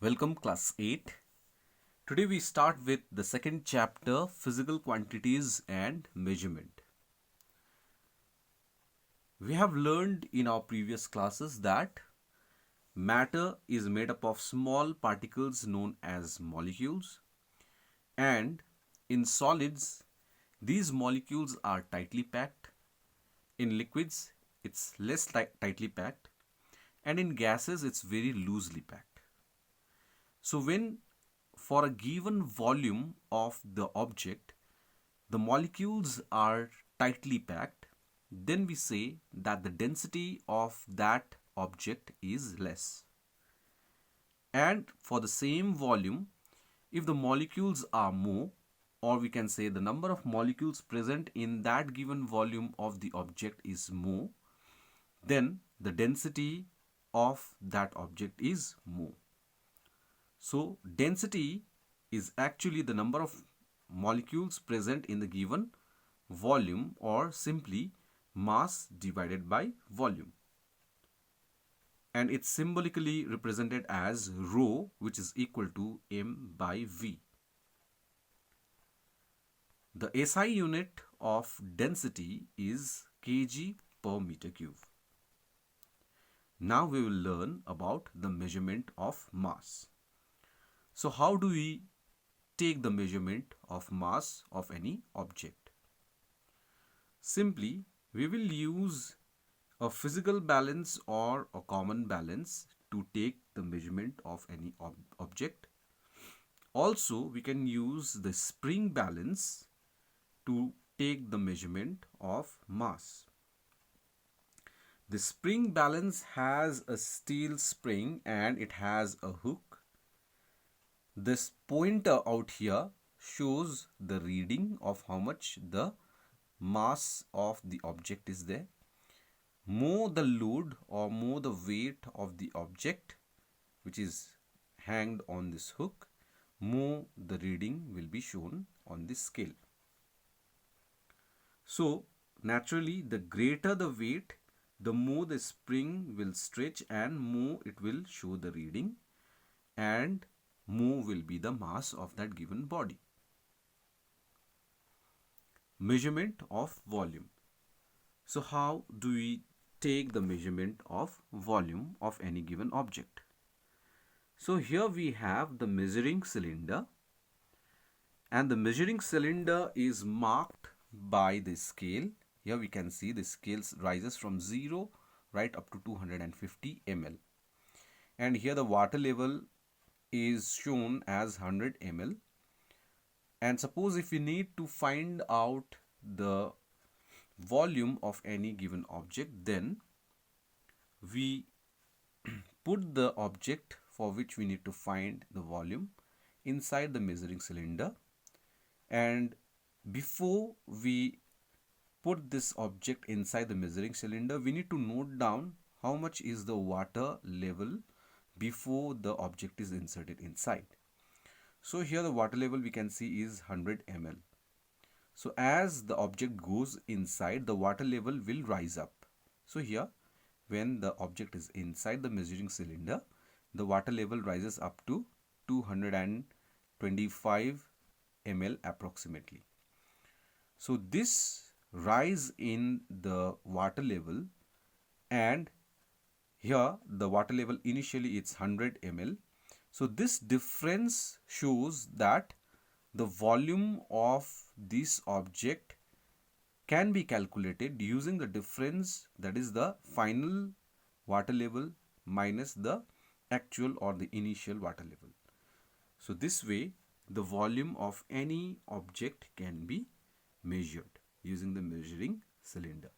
Welcome class 8. Today we start with the second chapter, physical quantities and measurement. We have learned in our previous classes that matter is made up of small particles known as molecules, and in solids these molecules are tightly packed. In liquids it's less tightly packed, and in gases it's very loosely packed. So when for a given volume of the object the molecules are tightly packed, then we say that the density of that object is less. And for the same volume, if the molecules are more, or we can say the number of molecules present in that given volume of the object is more, then the density of that object is more. So density is actually the number of molecules present in the given volume, or simply mass divided by volume. And it's symbolically represented as rho, which is equal to m by v. The SI unit of density is kg per meter cube. Now we will learn about the measurement of mass. So how do we take the measurement of mass of any object? Simply, we will use a physical balance or a common balance to take the measurement of any object. Also, we can use the spring balance to take the measurement of mass. The spring balance has a steel spring and it has a hook. This pointer out here shows the reading of how much the mass of the object is there. More the load or more the weight of the object which is hanged on this hook, more the reading will be shown on this scale. So naturally, the greater the weight, the more the spring will stretch and more it will show the reading, and more will be the mass of that given body. Measurement of volume. So how do we take the measurement of volume of any given object? So here we have the measuring cylinder, and the measuring cylinder is marked by the scale. Here we can see the scale rises from 0 right up to 250 ml, and here the water level is shown as 100 ml. And suppose if we need to find out the volume of any given object, then we put the object for which we need to find the volume inside the measuring cylinder, and before we put this object inside the measuring cylinder, we need to note down how much is the water level before the object is inserted inside. So here the water level we can see is 100 ml. So as the object goes inside, the water level will rise up. So here when the object is inside the measuring cylinder, the water level rises up to 225 ml approximately. So this rise in the water level, and here the water level initially it's 100 ml. So this difference shows that the volume of this object can be calculated using the difference, that is the final water level minus the actual or the initial water level. So this way the volume of any object can be measured using the measuring cylinder.